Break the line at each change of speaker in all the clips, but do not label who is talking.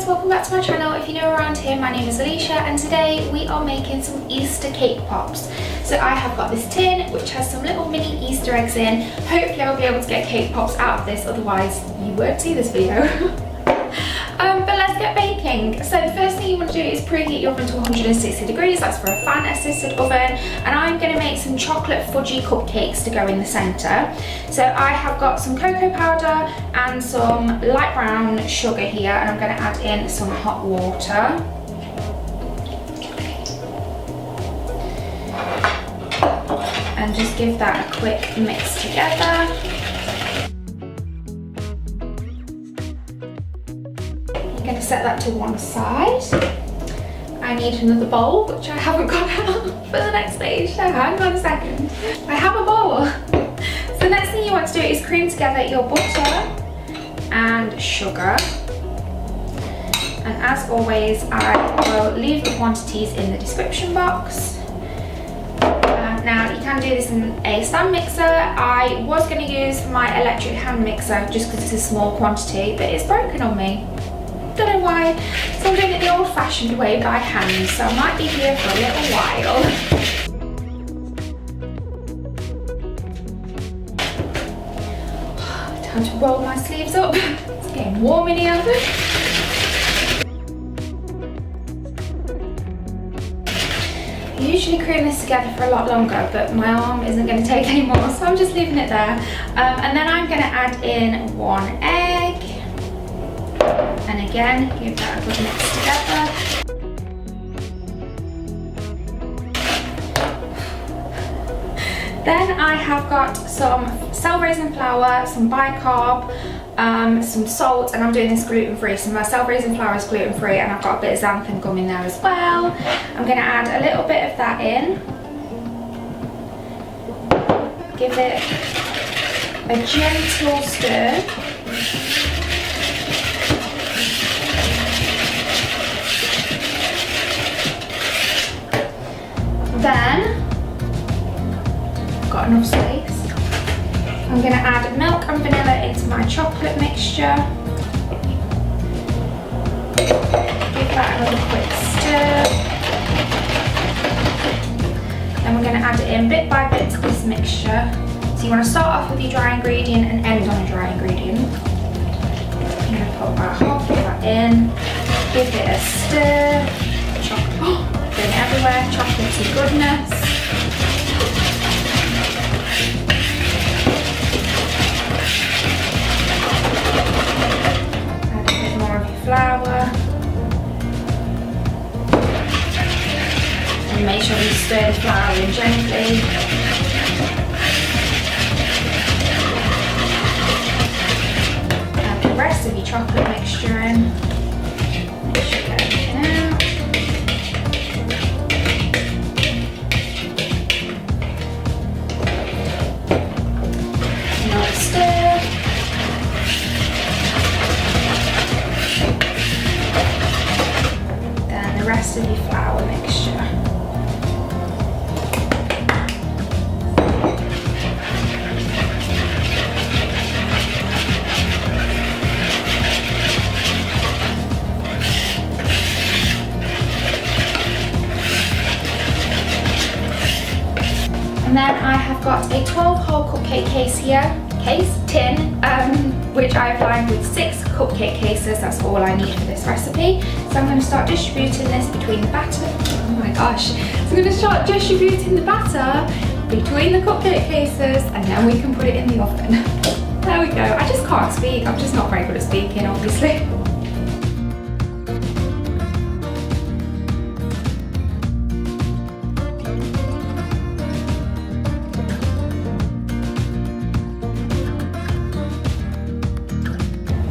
guys, welcome back to my channel. If you're new around here, my name is Alisha and today we are making some Easter cake pops. So I have got this tin which has some little mini Easter eggs in. Hopefully I'll be able to get cake pops out of this, otherwise you won't see this video. But let's get baking. So the first thing you want to do is preheat your oven to 160 degrees. That's for a fan assisted oven. And I'm going to make some chocolate fudgy cupcakes to go in the centre. So I have got some cocoa powder and some light brown sugar here, and I'm going to add in some hot water. And just give that a quick mix together. I'm going to set that to one side. I need another bowl, which I haven't got out for the next stage, so hang on a second. I have a bowl. So the next thing you want to do is cream together your butter and sugar. And as always, I will leave the quantities in the description box. Now you can do this in a stand mixer. I was going to use my electric hand mixer just because it's a small quantity, but it's broken on me. Don't know why, so I'm doing it the old-fashioned way by hand, so I might be here for a little while. Time to roll my sleeves up. It's getting warm in here. I usually cream this together for a lot longer, but my arm isn't going to take any more, so I'm just leaving it there. And then I'm going to add in 1 egg. And again, give that a good mix together. Then I have got some cell-raisin flour, some bicarb, some salt, and I'm doing this gluten-free. So my cell-raisin flour is gluten-free, and I've got a bit of xanthan gum in there as well. I'm going to add a little bit of that in. Give it a gentle stir. Then, I've got enough space. I'm going to add milk and vanilla into my chocolate mixture. Give that another quick stir. Then we're going to add it in bit by bit to this mixture. So you want to start off with your dry ingredient and end on a dry ingredient. I'm going to put about half of that in. Give it a stir. Chocolate. Going everywhere, chocolatey goodness. Add a bit more of your flour. And make sure you stir the flour in gently. Add the rest of your chocolate mixture in. Make sure you get everything out. Then the rest of your flour mixture. And then I have got a 12-hole cupcake case here. Tin, which I've lined with 6 cupcake cases. That's all I need for this recipe. So I'm going to start distributing this between the batter. Oh my gosh. So I'm going to start distributing the batter between the cupcake cases, and then we can put it in the oven. There we go. I just can't speak. I'm just not very good at speaking, obviously.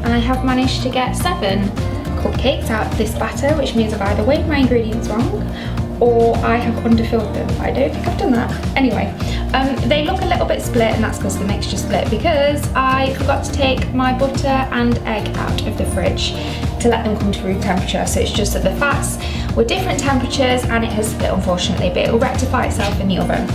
I have managed to get 7 cupcakes out of this batter, which means I've either weighed my ingredients wrong or I have underfilled them. I don't think I've done that. Anyway, they look a little bit split, and that's because the mixture split, because I forgot to take my butter and egg out of the fridge to let them come to room temperature. So it's just that the fats were different temperatures and it has split, unfortunately, but it will rectify itself in the oven.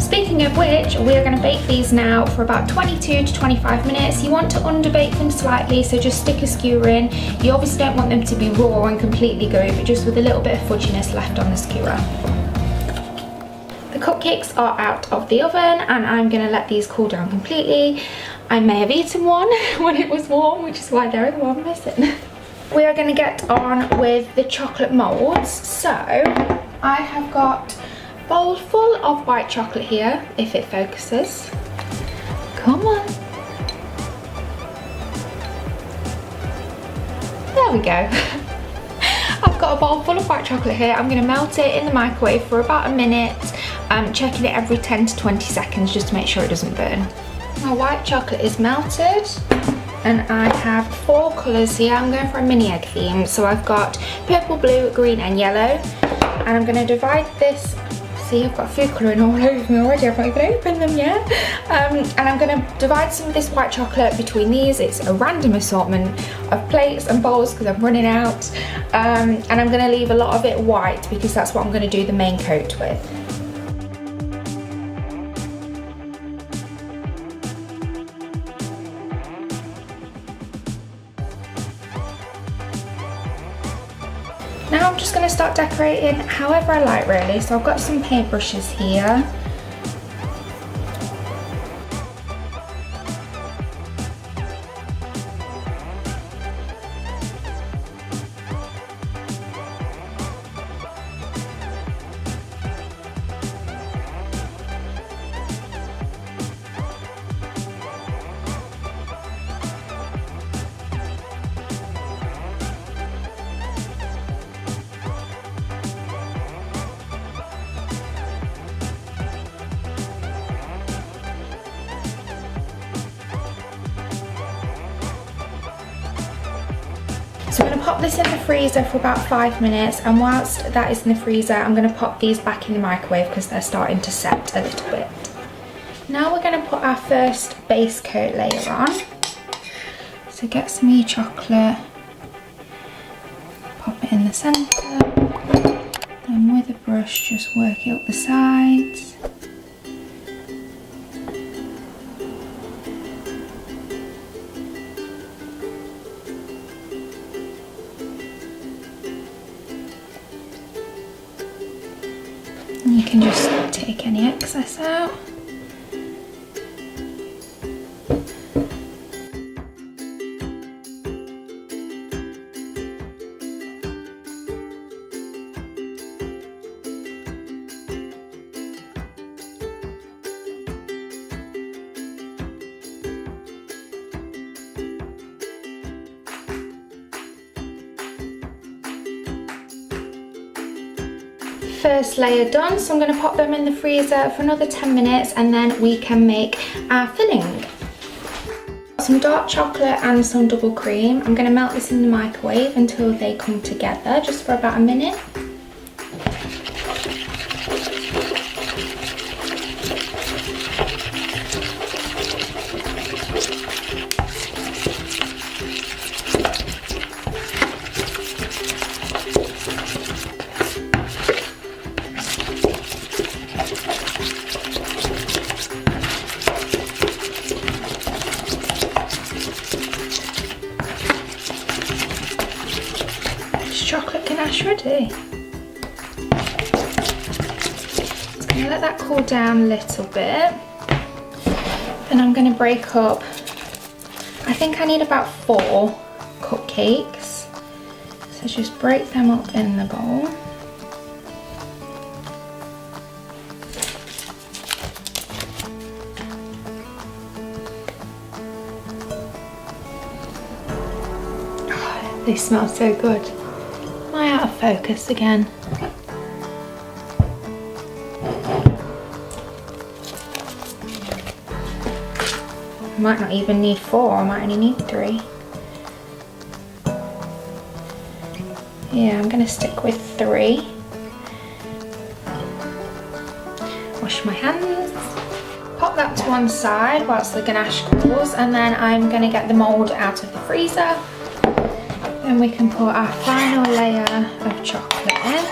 Speaking of which, we are going to bake these now for about 22 to 25 minutes. You want to underbake them slightly, so just stick a skewer in. You obviously don't want them to be raw and completely gooey, but just with a little bit of fudginess left on the skewer. The cupcakes are out of the oven and I'm going to let these cool down completely. I may have eaten one when it was warm, which is why they're the one missing. We are going to get on with the chocolate moulds. So I have got a bowl full of white chocolate here, if it focuses. Come on. There we go. I've got a bowl full of white chocolate here. I'm going to melt it in the microwave for about a minute, checking it every 10 to 20 seconds just to make sure it doesn't burn. My white chocolate is melted and I have 4 colours here. I'm going for a mini egg theme. So I've got purple, blue, green and yellow. And I'm going to divide this. See, I've got food colouring all over me already. I've not even opened them yet. And I'm going to divide some of this white chocolate between these. It's a random assortment of plates and bowls because I'm running out. And I'm going to leave a lot of it white because that's what I'm going to do the main coat with. Now I'm just going to start decorating however I like really. So I've got some paintbrushes here. So I'm going to pop this in the freezer for about 5 minutes, and whilst that is in the freezer I'm going to pop these back in the microwave because they're starting to set a little bit. Now we're going to put our first base coat layer on. So get some of your chocolate, pop it in the centre, then with a brush just work it up the sides. You can just take any excess out. First layer done, so I'm going to pop them in the freezer for another 10 minutes and then we can make our filling. Some dark chocolate and some double cream. I'm going to melt this in the microwave until they come together, just for about a minute. Chocolate ganache ready. Just going to let that cool down a little bit. Then I'm going to break up, I think I need about 4 cupcakes. So just break them up in the bowl. Oh, they smell so good. Am I out of focus again? I might not even need 4, I might only need 3. Yeah, I'm going to stick with 3. Wash my hands. Pop that to one side whilst the ganache cools, and then I'm going to get the mould out of the freezer. Then we can put our final layer of chocolate in.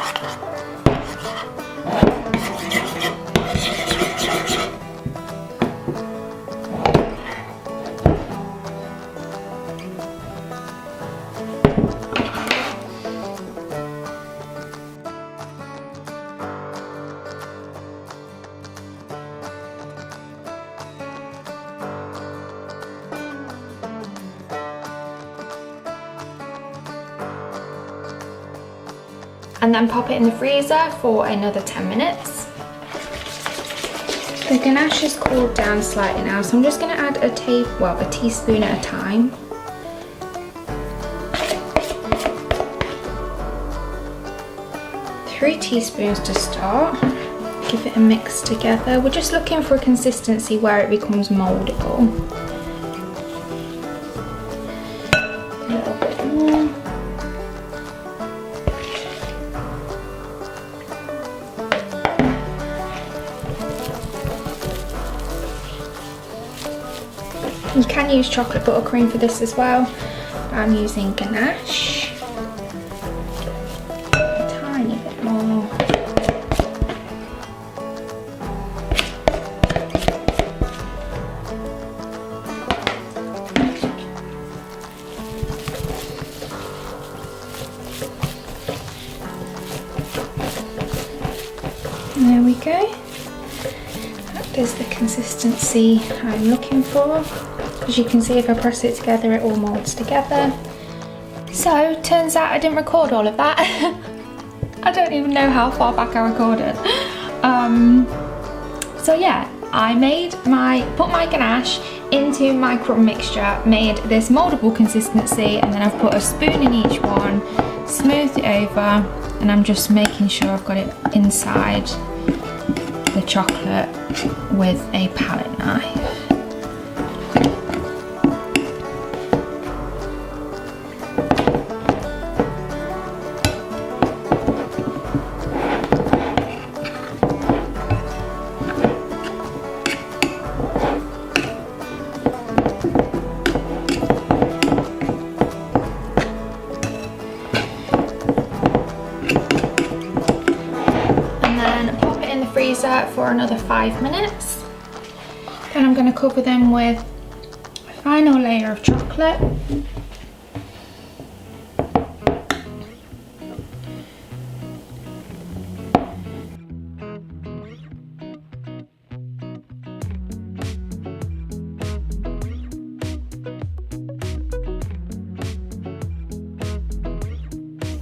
and then pop it in the freezer for another 10 minutes. The ganache is cooled down slightly now, so I'm just going to add a teaspoon at a time. Three teaspoons to start. Give it a mix together. We're just looking for a consistency where it becomes mouldable. A little bit more. You can use chocolate buttercream for this as well. I'm using ganache. A tiny bit more. And there we go. That is the consistency I'm looking for. As you can see, if I press it together, it all moulds together. So, turns out I didn't record all of that. I don't even know how far back I recorded. So yeah, I put my ganache into my crumb mixture, made this mouldable consistency, and then I've put a spoon in each one, smoothed it over, and I'm just making sure I've got it inside the chocolate with a palette knife. Freezer for another 5 minutes. Then I'm going to cover them with a final layer of chocolate.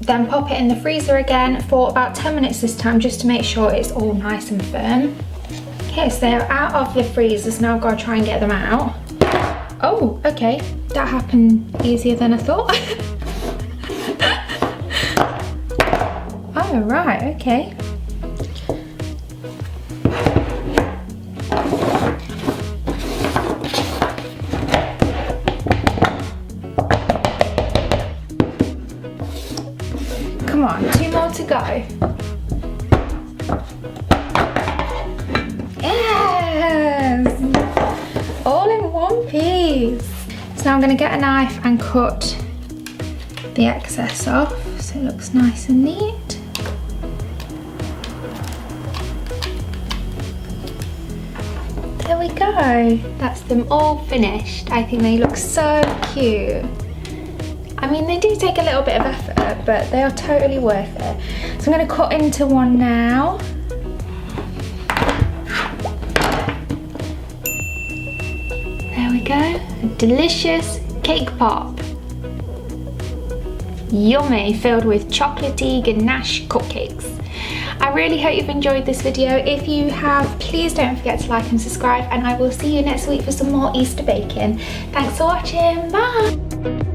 Then pop it in the freezer again for about 10 minutes this time, just to make sure it's all nice and firm. Okay, so they're out of the freezer, so now I've got to try and get them out. Oh, okay, that happened easier than I thought. Oh, right, okay. Come on, 2 more to go. Yes! All in one piece. So now I'm going to get a knife and cut the excess off so it looks nice and neat. There we go. That's them all finished. I think they look so cute. I mean, they do take a little bit of effort, but they are totally worth it. So I'm going to cut into one now. There we go, a delicious cake pop. Yummy, filled with chocolatey ganache cupcakes. I really hope you've enjoyed this video. If you have, please don't forget to like and subscribe, and I will see you next week for some more Easter baking. Thanks for watching, bye!